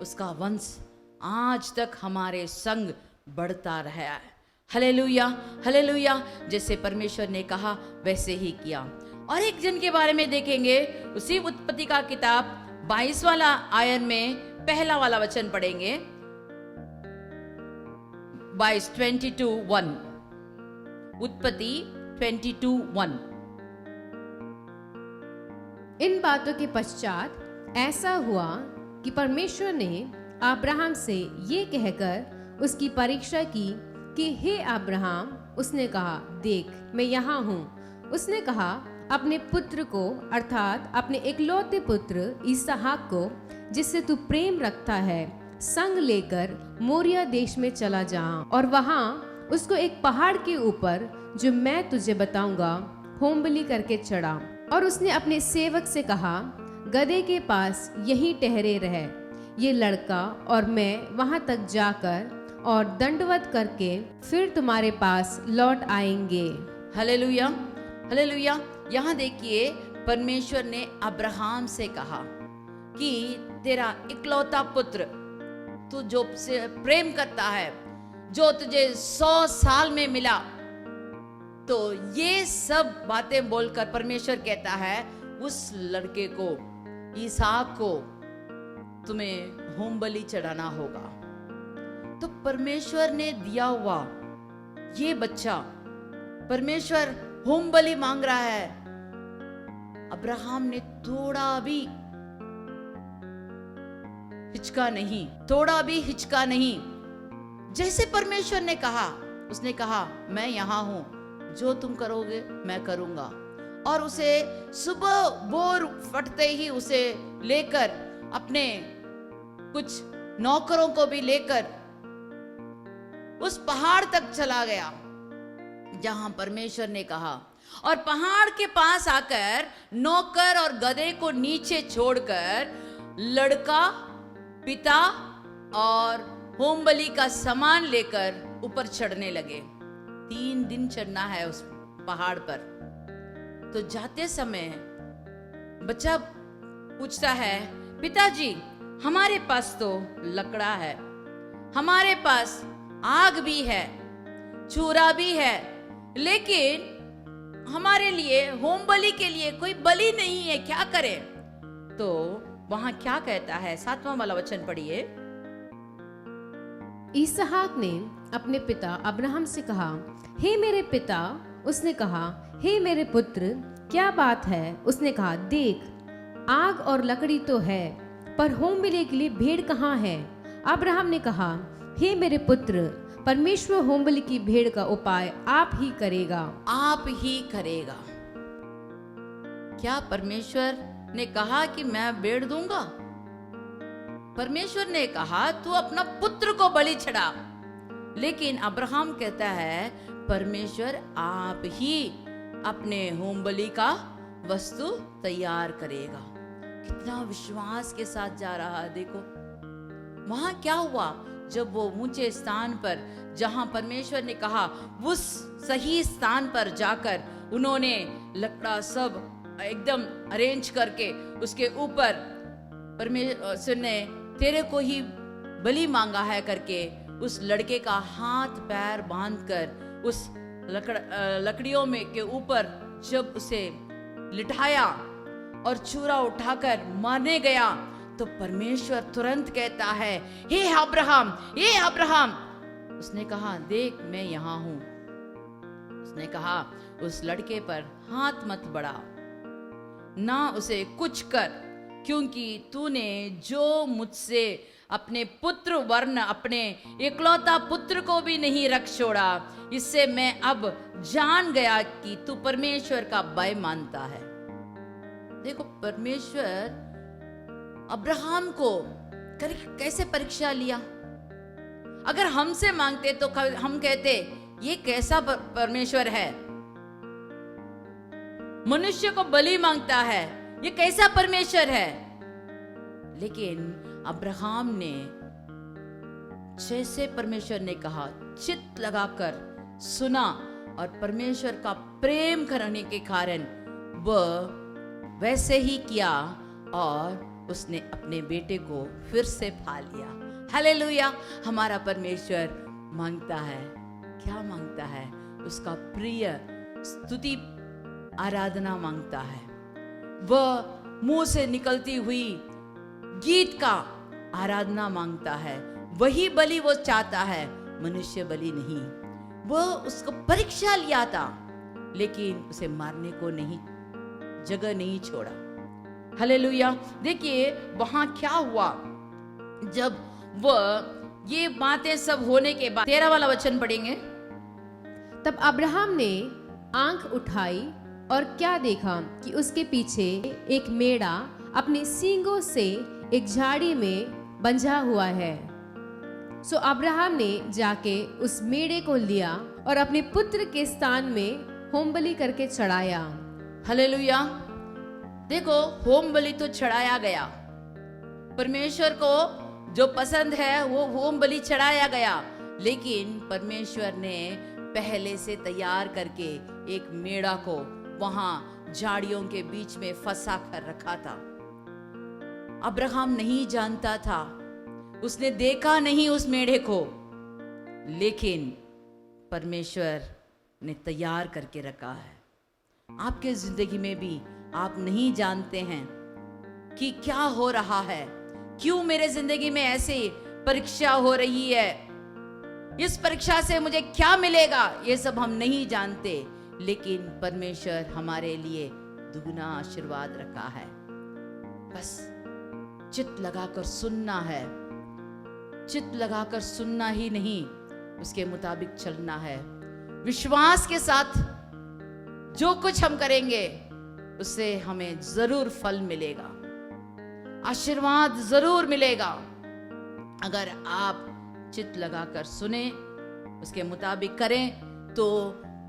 उसका वंश आज तक हमारे संग बढ़ता रहा है। Hallelujah, hallelujah. जैसे परमेश्वर ने कहा वैसे ही किया। और एक जन के बारे में देखेंगे, उसी उत्पत्ति का किताब 22 वाला आयन में पहला वाला वचन पढ़ेंगे। 22:22 उत्पत्ति 22:1। इन बातों के पश्चात ऐसा हुआ कि परमेश्वर ने अब्राहम से ये कहकर उसकी परीक्षा की कि हे अब्राहम, उसने कहा, देख मैं यहाँ हूँ। उसने कहा, अपने पुत्र को अर्थात अपने इकलौते पुत्र इसहाक को, जिससे तू प्रेम रखता है, संग लेकर मोरिया देश में चला जा और वहाँ उसको एक पहाड़ के ऊपर जो मैं तुझे बताऊंगा होम बलि करके चढ़ा। और उसने अपने सेवक से कहा, गधे के पास यहीं ठहरे रहे, ये लड़का और मैं वहां तक जाकर और दंडवत करके फिर तुम्हारे पास लौट आएंगे। Hallelujah, hallelujah. यहाँ देखिए, परमेश्वर ने अब्राहम से कहा कि तेरा इकलौता पुत्र, तू जो से प्रेम करता है, जो तुझे 100 साल में मिला, तो ये सब बातें बोलकर परमेश्वर कहता है उस लड़के को, इसहाक को तुम्हें होम बलि चढ़ाना होगा। तो परमेश्वर ने दिया हुआ ये बच्चा, परमेश्वर होम बलि मांग रहा है। अब्राहम ने थोड़ा भी हिचका नहीं। जैसे परमेश्वर ने कहा, उसने कहा, मैं यहां हूं, जो तुम करोगे मैं करूंगा। और उसे सुबह भोर फटते ही उसे लेकर, अपने कुछ नौकरों को भी लेकर उस पहाड़ तक चला गया जहां परमेश्वर ने कहा। और पहाड़ के पास आकर नौकर और गधे को नीचे छोड़कर लड़का, पिता और होम बलि का सामान लेकर ऊपर चढ़ने लगे। 3 दिन चढ़ना है उस पहाड़ पर। तो जाते समय बच्चा पूछता है, पिताजी हमारे पास तो लकड़ा है, हमारे पास आग भी है, चूरा भी है, लेकिन हमारे लिए होम बलि के लिए कोई बलि नहीं है, क्या करें? तो वहां क्या कहता है, 7वां वाला वचन पढ़िए। इसहाक ने अपने पिता अब्राहम से कहा, हे मेरे पिता। उसने कहा, हे मेरे पुत्र, क्या बात है? उसने कहा, देख आग और लकड़ी तो है, पर होम बलि के लिए भेड़ कहाँ है? अब्राहम ने कहा, हे मेरे पुत्र, परमेश्वर होम बलि की भेड़ का उपाय आप ही करेगा। आप ही करेगा। क्या परमेश्वर ने कहा कि मैं भेड़ दूंगा? परमेश्वर ने कहा तू अपना पुत्र को बलि चढ़ा, लेकिन अब्राहम कहता है परमेश्वर आप ही अपने होम बलि का वस्तु तैयार करेगा। कितना विश्वास के साथ जा रहा है। देखो वहां क्या हुआ, जब वो ऊंचे स्थान पर जहां परमेश्वर ने कहा उस सही स्थान पर जाकर उन्होंने लकड़ा सब एकदम अरेंज करके उसके ऊपर परमेश्वर ने तेरे को ही बलि मांगा है करके उस लड़के का हाथ पैर बांधकर उस लकड़ियों में के ऊपर जब उसे लिटाया और चूरा उठाकर मारने गया, तो परमेश्वर तुरंत कहता है, हे अब्राहम, हे अब्राहम। उसने कहा, देख मैं यहां हूं। उसने कहा, उस लड़के पर हाथ मत बढ़ा, ना उसे कुछ कर, क्योंकि तूने जो मुझसे अपने पुत्र वर्ण अपने इकलौता पुत्र को भी नहीं रख छोड़ा, इससे मैं अब जान गया कि तू परमेश्वर का भय मानता है। देखो परमेश्वर अब्राहम को कैसे परीक्षा लिया। अगर हमसे मांगते तो हम कहते ये कैसा परमेश्वर है, मनुष्य को बलि मांगता है, ये कैसा परमेश्वर है। लेकिन अब्राहम ने जैसे परमेश्वर ने कहा चित्त लगाकर सुना, और परमेश्वर का प्रेम करने के कारण वह वैसे ही किया और उसने अपने बेटे को फिर से पा लिया। हालेलुया। हमारा परमेश्वर मांगता है, क्या मांगता है? उसका प्रिय स्तुति आराधना मांगता है। वह मुंह से निकलती हुई गीत का आराधना मांगता है। वही बलि वो चाहता है, मनुष्य बलि नहीं। वह उसको परीक्षा लिया था, लेकिन उसे मारने को नहीं, जगह नहीं छोड़ा। हालेलुया। देखिए वहां क्या हुआ, जब वह ये बातें सब होने के बाद 13 वाला वचन पढ़ेंगे। तब अब्राहम ने आंख उठाई और क्या देखा कि उसके पीछे एक मेढ़ा अपने सींगों से एक झाड़ी में बंधा हुआ है। सो अब्राहम ने जाके उस मेढ़े को लिया और अपने पुत्र के स्थान में होम बलि करके चढ़ाया। हालेलुया। देखो होम बलि तो चढ़ाया गया, परमेश्वर को जो पसंद है वो होम बलि चढ़ाया गया, लेकिन परमेश्वर ने पहले से तैयार करके एक मेढ़ा को वहां झाड़ियों के बीच में फंसा कर रखा था। अब्राहम नहीं जानता था, उसने देखा नहीं उस मेढ़े को, लेकिन परमेश्वर ने तैयार करके रखा है। आपके जिंदगी में भी आप नहीं जानते हैं कि क्या हो रहा है, क्यों मेरे जिंदगी में ऐसे परीक्षा हो रही है, इस परीक्षा से मुझे क्या मिलेगा, ये सब हम नहीं जानते, लेकिन परमेश्वर हमारे लिए दुगना आशीर्वाद रखा है। बस चित्त लगाकर सुनना है, चित्त लगाकर सुनना ही नहीं, उसके मुताबिक चलना है। विश्वास के साथ जो कुछ हम करेंगे उससे हमें जरूर फल मिलेगा, आशीर्वाद जरूर मिलेगा। अगर आप चित्त लगाकर सुने, उसके मुताबिक करें, तो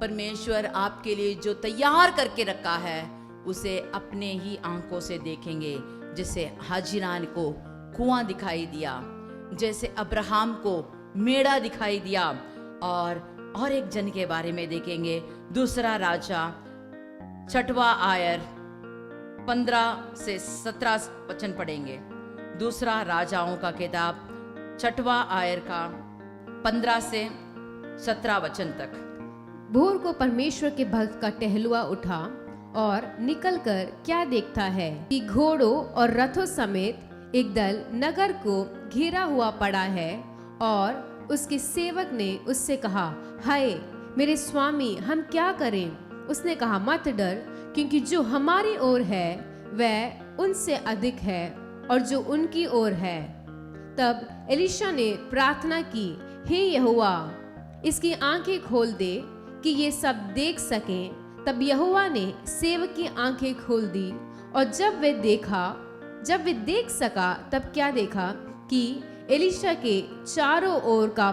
परमेश्वर आपके लिए जो तैयार करके रखा है उसे अपने ही आंखों से देखेंगे। जैसे हाजिरान को कुआं दिखाई दिया, जैसे अब्राहम को मेढ़ा दिखाई दिया, और एक जन के बारे में देखेंगे। दूसरा राजा 6वां आयर 15 से 17 वचन पढ़ेंगे। दूसरा राजाओं का किताब 6वां आयर का 15 से 17 वचन तक। भोर को परमेश्वर के भक्त का टहलुआ उठा और निकलकर क्या देखता है कि घोड़ों और रथों समेत एक दल नगर को घेरा हुआ पड़ा है, और उसके सेवक ने उससे कहा, हाय मेरे स्वामी, हम क्या करें? उसने कहा, मत डर, क्योंकि जो हमारी ओर है वह उनसे अधिक है और जो उनकी ओर है। तब एलीशा ने प्रार्थना की, हे यहोवा, इसकी आंखें खोल दे कि ये सब देख सकें। तब यहोवा ने सेवक की आंखें खोल दी, और जब वे देख सका, तब क्या देखा कि एलीशा के चारों ओर का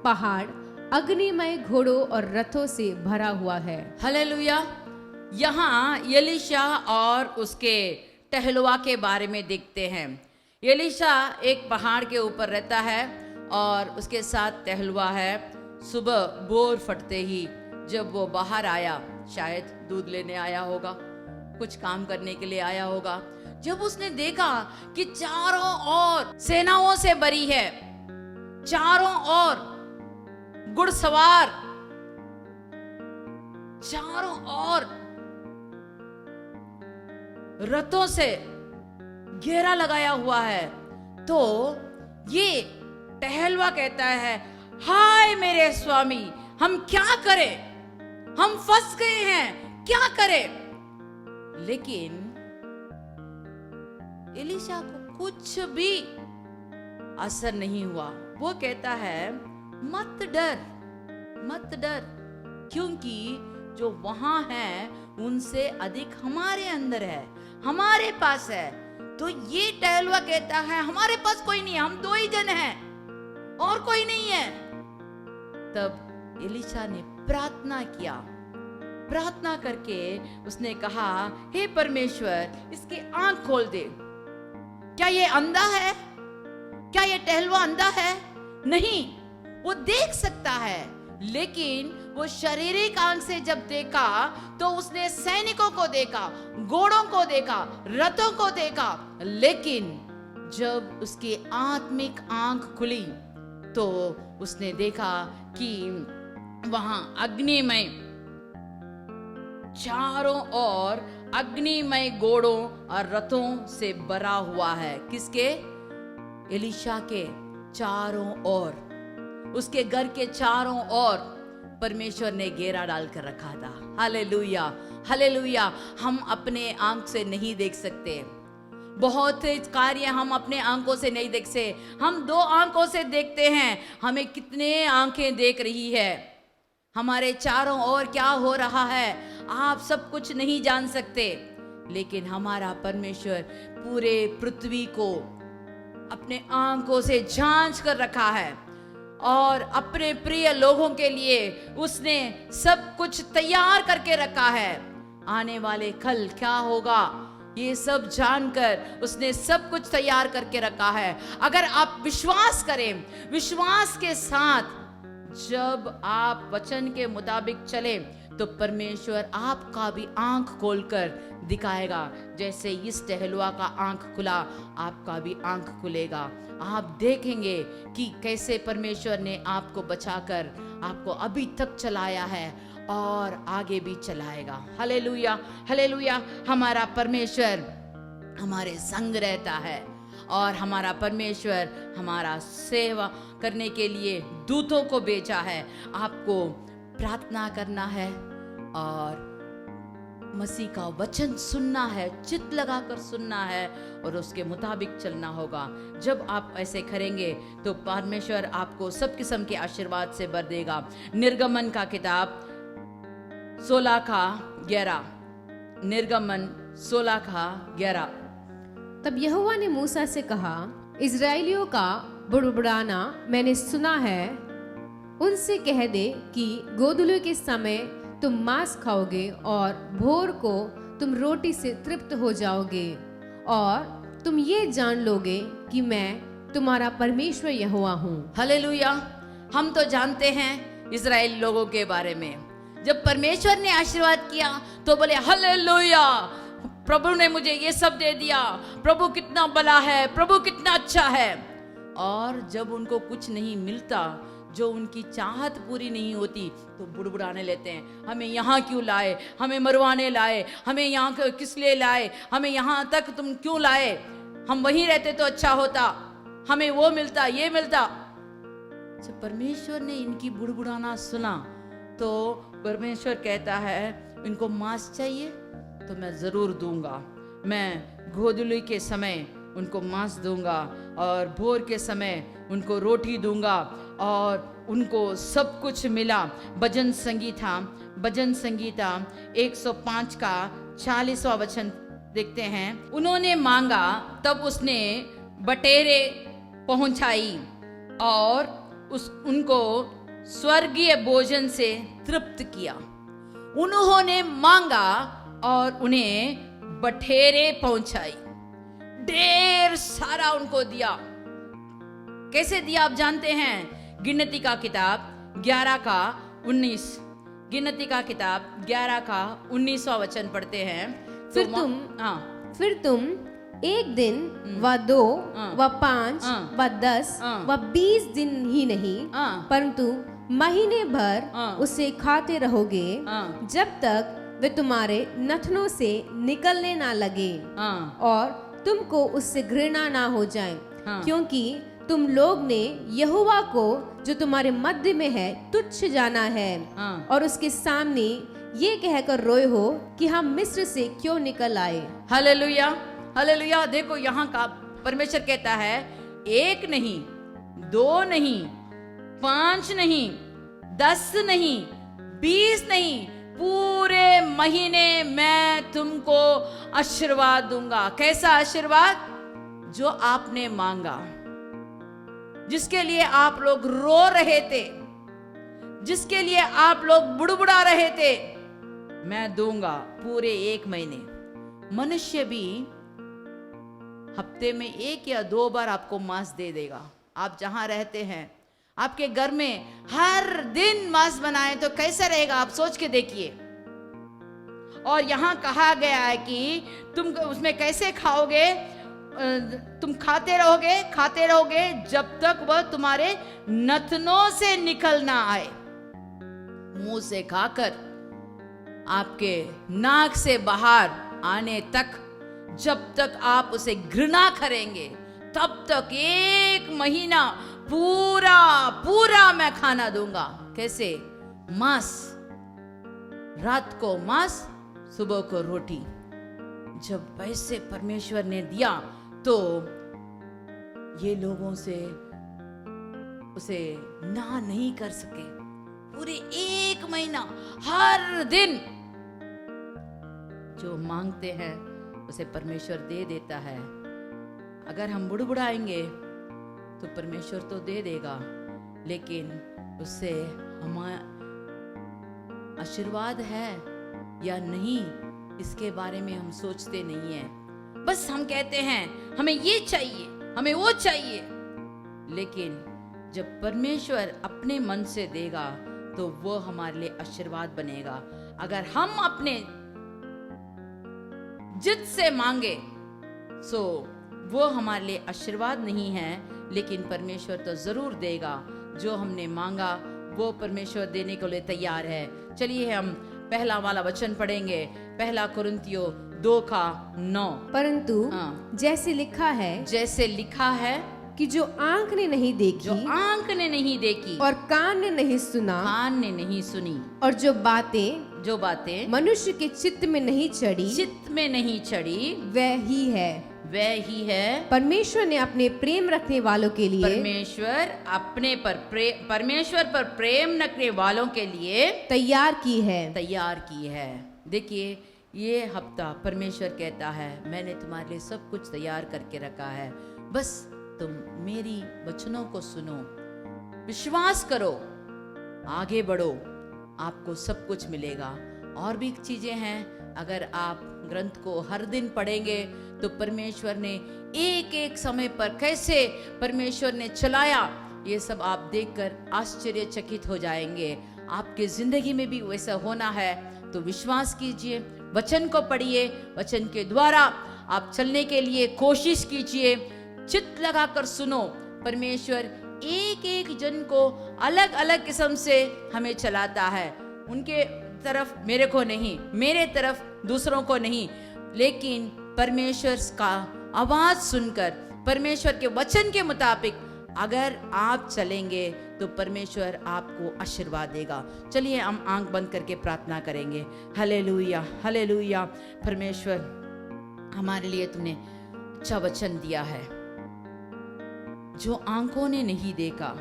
पहाड़ अग्निमय घोड़ों और रथों से भरा हुआ है। हालेलुया। यहाँ एलीशा और उसके टहलुआ के बारे में देखते हैं। एलीशा एक पहाड़ के ऊपर रहता है और उसके साथ टहलुआ है। सुबह भोर फटते ही जब वो बाहर आया, शायद दूध लेने आया होगा, कुछ काम करने के लिए आया होगा, जब उसने देखा कि चारों ओर सेनाओं से भरी है, चारों ओर घुड़सवार, चारों ओर रथों से घेरा लगाया हुआ है, तो ये टहलुआ कहता है, हाय मेरे स्वामी, हम क्या करें, हम फंस गए हैं, क्या करें? लेकिन एलीशा को कुछ भी असर नहीं हुआ। वो कहता है, मत डर, मत डर, क्योंकि जो वहां है उनसे अधिक हमारे अंदर है, हमारे पास है। तो ये टहलुआ कहता है, हमारे पास कोई नहीं है, हम 2 ही जन हैं और कोई नहीं है। तब एलीशा ने प्रार्थना किया, प्रार्थना करके उसने कहा, हे परमेश्वर, इसकी आंख खोल दे। क्या ये अंधा है? क्या ये टहलुआ अंधा है? नहीं, वो देख सकता है, लेकिन वो शारीरिक आंख से जब देखा तो उसने सैनिकों को देखा, घोड़ों को देखा, रथों को देखा, लेकिन जब उसकी आत्मिक आंख खुली तो उसने देखा कि वहां अग्निमय, चारों ओर अग्निमय घोड़ों और रथों से भरा हुआ है। किसके? एलीशा के चारों ओर, उसके घर के चारों ओर परमेश्वर ने घेरा डालकर रखा था। Hallelujah, hallelujah. हम अपने आंख से नहीं देख सकते, बहुत से कार्य हम अपने आंखों से नहीं देख से, हम 2 आंखों से देखते हैं। हमें कितने आंखें देख रही है, हमारे चारों ओर क्या हो रहा है आप सब कुछ नहीं जान सकते, लेकिन हमारा परमेश्वर पूरे पृथ्वी को अपने आंखों से जांच कर रखा है और अपने प्रिय लोगों के लिए उसने सब कुछ तैयार करके रखा है। आने वाले कल क्या होगा ये सब जानकर उसने सब कुछ तैयार करके रखा है। अगर आप विश्वास करें, विश्वास के साथ जब आप वचन के मुताबिक चले तो परमेश्वर आपका भी आंख खोलकर दिखाएगा। जैसे इस टहलुआ का आंख खुला, आपका भी आंख खुलेगा। आप देखेंगे कि कैसे परमेश्वर ने आपको बचाकर आपको अभी तक चलाया है और आगे भी चलाएगा। Hallelujah, hallelujah. हमारा परमेश्वर हमारे संग रहता है और हमारा परमेश्वर हमारा सेवा करने के लिए दूतों को भेजा है। आपको प्रार्थना करना है और मसीह का वचन सुनना है, चित्त लगाकर सुनना है और उसके मुताबिक चलना होगा। जब आप ऐसे करेंगे तो परमेश्वर आपको सब किस्म के आशीर्वाद से भर देगा। निर्गमन का किताब 16:11, निर्गमन 16:11। तब यहोवा ने मूसा से कहा, इजराइलियों का बुड़बुड़ाना मैंने सुना है, उनसे कह दे कि गोधूली के समय तुम मांस खाओगे और भोर को तुम रोटी से तृप्त हो जाओगे और तुम ये जान लोगे कि मैं तुम्हारा परमेश्वर यहोवा हूँ। हालेलुया। हम तो जानते हैं इजराइल लोगों के बारे में, जब परमेश्वर ने आशीर्वाद किया तो बोले हालेलुया, प्रभु ने मुझे ये सब दे दिया, प्रभु कितना भला है, प्रभु कितना अच्छा है। और जब उनको कुछ नहीं मिलता, जो उनकी चाहत पूरी नहीं होती, तो बुड़बुड़ाने लेते हैं, हमें यहाँ क्यों लाए, हमें मरवाने लाए, हमें यहाँ किस लिए लाए, हमें यहाँ तक तुम क्यों लाए, हम वहीं रहते तो अच्छा होता, हमें वो मिलता ये मिलता। जब परमेश्वर ने इनकी बुड़बुड़ाना सुना तो परमेश्वर कहता है इनको मांस चाहिए तो मैं जरूर दूंगा, मैं गोधूली के समय उनको मांस दूंगा और भोर के समय उनको रोटी दूंगा और उनको सब कुछ मिला। भजन संगीता 105 का 40वां वचन देखते हैं। उन्होंने मांगा तब उसने बटेरे पहुंचाई और उनको स्वर्गीय भोजन से तृप्त किया। उन्होंने मांगा और उन्हें बटेरे पहुंचाई, ढेर सारा उनको दिया। कैसे दिया आप जानते हैं? गिनती का किताब 11:19, गिनती का किताब 11:19वां वचन पढ़ते हैं। फिर तुम एक दिन व 2 व 5 व 10 व 20 दिन ही नहीं परंतु महीने भर उसे खाते रहोगे जब तक वे तुम्हारे नथनों से निकलने ना लगे और तुमको उससे घृणा ना हो जाए, क्योंकि तुम लोग ने यहोवा को जो तुम्हारे मध्य में है तुच्छ जाना है और उसके सामने ये कहकर रोए हो कि हम मिस्र से क्यों निकल आए। Hallelujah, hallelujah. देखो यहाँ का परमेश्वर कहता है 1 नहीं, 2 नहीं, 5 नहीं, 10 नहीं, 20 नहीं, पूरे महीने मैं तुमको आशीर्वाद दूंगा। कैसा आशीर्वाद? जो आपने मांगा, जिसके लिए आप लोग रो रहे थे, जिसके लिए आप लोग बुड़बुड़ा रहे थे, मैं दूंगा पूरे 1 महीने। मनुष्य भी हफ्ते में 1 या 2 बार आपको मांस दे देगा। आप जहां रहते हैं, आपके घर में हर दिन मांस बनाए तो कैसा रहेगा, आप सोच के देखिए। और यहां कहा गया है कि तुम उसमें कैसे खाओगे, तुम खाते रहोगे जब तक वह तुम्हारे नथनों से निकल ना आए। मुंह से खाकर आपके नाक से बाहर आने तक, जब तक आप उसे घृणा करेंगे तब तक 1 महीना पूरा मैं खाना दूंगा। कैसे? मांस, रात को मांस, सुबह को रोटी। जब वैसे परमेश्वर ने दिया तो ये लोगों से उसे ना नहीं कर सके। पूरे 1 महीना हर दिन जो मांगते हैं उसे परमेश्वर दे देता है। अगर हम बुड़बुड़ाएंगे तो परमेश्वर तो दे देगा, लेकिन उससे हमारा आशीर्वाद है या नहीं इसके बारे में हम सोचते नहीं हैं। बस हम कहते हैं हमें ये चाहिए, हमें वो चाहिए, लेकिन जब परमेश्वर अपने मन से देगा तो वो हमारे लिए आशीर्वाद बनेगा। अगर हम अपने जिद से मांगे सो वो हमारे लिए आशीर्वाद नहीं है, लेकिन परमेश्वर तो जरूर देगा। जो हमने मांगा वो परमेश्वर देने के लिए तैयार है। चलिए हम पहला वाला वचन पढ़ेंगे, 1 कुरिन्थियों 2:9। परंतु हाँ। जैसे लिखा है जैसे लिखा है कि जो आंख ने नहीं जो देखी आंख ने नहीं देखी और कान ने नहीं सुना कान ने नहीं सुनी और जो बातें मनुष्य के चित्त में नहीं चढ़ी चित्त में नहीं चढ़ी वह ही है परमेश्वर ने अपने प्रेम रखने वालों के लिए परमेश्वर पर प्रेम रखने वालों के लिए तैयार की है। देखिए ये हफ्ता परमेश्वर कहता है मैंने तुम्हारे लिए सब कुछ तैयार करके रखा है, बस तुम मेरी वचनों को सुनो, विश्वास करो, आगे बढ़ो, आपको सब कुछ मिलेगा। और भी चीजें हैं, अगर आप ग्रंथ को हर दिन पढ़ेंगे तो परमेश्वर ने एक एक समय पर कैसे परमेश्वर ने चलाया, ये सब आप देखकर आश्चर्यचकित हो जाएंगे। आपके जिंदगी में भी वैसा होना है तो विश्वास कीजिए, वचन को पढ़िए, वचन के द्वारा आप चलने के लिए कोशिश कीजिए, चित्त लगाकर सुनो। परमेश्वर एक एक जन को अलग अलग किस्म से हमें चलाता है, उनके तरफ मेरे को नहीं, मेरे तरफ दूसरों को नहीं, लेकिन परमेश्वर का आवाज सुनकर परमेश्वर के वचन के मुताबिक अगर आप चलेंगे तो परमेश्वर आपको आशीर्वाद देगा। चलिए हम आंख बंद करके प्रार्थना करेंगे। Hallelujah hallelujah. परमेश्वर हमारे लिए तुमने अच्छा वचन दिया है, जो आंखों ने नहीं देखा,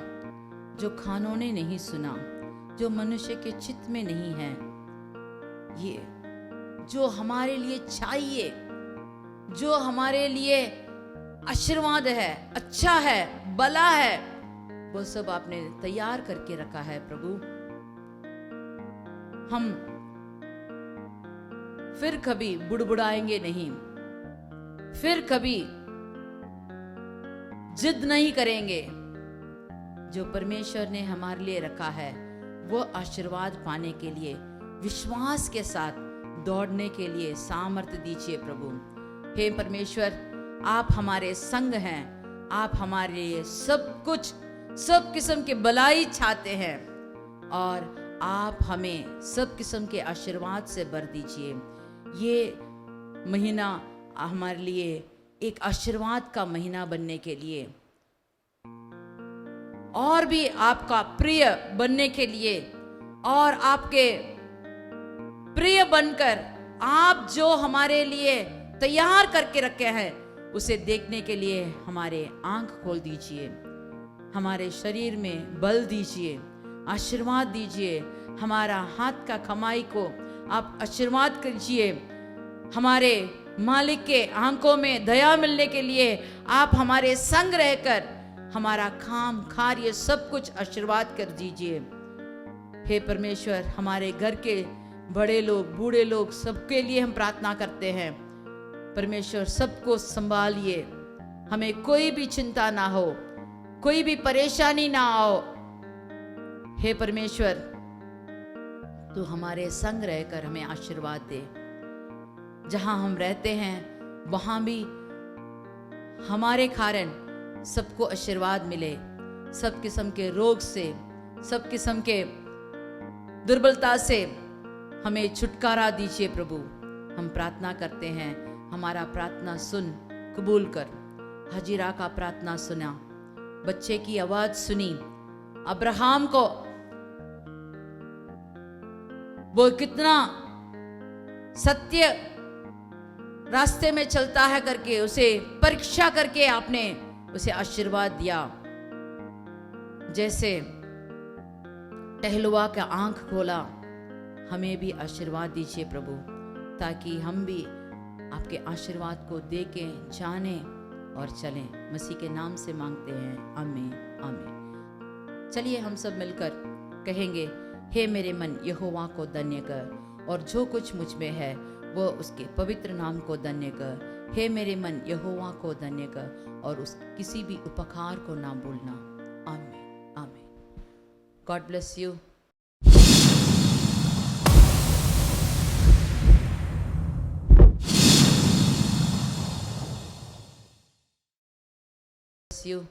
जो कानों ने नहीं सुना, जो मनुष्य के चित्त में नहीं है, ये जो हमारे लिए चाहिए, जो हमारे लिए आशीर्वाद है, अच्छा है, भला है, वो सब आपने तैयार करके रखा है प्रभु। हम फिर कभी बुड़बुड़ाएंगे नहीं, फिर कभी जिद नहीं करेंगे। जो परमेश्वर ने हमारे लिए रखा है वो आशीर्वाद पाने के लिए विश्वास के साथ दौड़ने के लिए सामर्थ्य दीजिए प्रभु। हे परमेश्वर, आप हमारे संग हैं, आप हमारे लिए सब कुछ, सब किस्म के भलाई चाहते हैं और आप हमें सब किस्म के आशीर्वाद से भर दीजिए। ये महीना हमारे लिए एक आशीर्वाद का महीना बनने के लिए और भी आपका प्रिय बनने के लिए और आपके प्रिय बनकर आप जो हमारे लिए तैयार करके रखे हैं उसे देखने के लिए हमारे आंख खोल दीजिए, हमारे शरीर में बल दीजिए, आशीर्वाद दीजिए, हमारा हाथ का कमाई को आप आशीर्वाद कीजिए, हमारे मालिक के आंखों में दया मिलने के लिए आप हमारे संग रहकर हमारा काम कार्य सब कुछ आशीर्वाद कर दीजिए। हे परमेश्वर, हमारे घर के बड़े लोग, बूढ़े लोग, सबके लिए हम प्रार्थना करते हैं। परमेश्वर सबको संभालिए, हमें कोई भी चिंता ना हो, कोई भी परेशानी ना आओ। हे परमेश्वर, तू हमारे संग रहकर हमें आशीर्वाद दे। जहां हम रहते हैं वहां भी हमारे कारण सबको आशीर्वाद मिले, सब किस्म के रोग से, सब किस्म के दुर्बलता से हमें छुटकारा दीजिए प्रभु। हम प्रार्थना करते हैं, हमारा प्रार्थना सुन, कबूल कर। हजीरा का प्रार्थना सुना, बच्चे की आवाज सुनी, अब्राहम को वो कितना सत्य रास्ते में चलता है करके उसे परीक्षा करके आपने उसे आशीर्वाद दिया। जैसे टहलुआ का आंख खोला, हमें भी आशीर्वाद दीजिए प्रभु, ताकि हम भी आपके आशीर्वाद को देखें, जाने और चलें। मसीह के नाम से मांगते हैं, आमीन आमीन। चलिए हम सब मिलकर कहेंगे, हे मेरे मन यहोवा को धन्य कर, और जो कुछ मुझ में है वो उसके पवित्र नाम को धन्य कर। हे मेरे मन यहोवा को धन्य कर, और उस किसी भी उपकार को ना भूलना। आमीन आमीन। God bless you. you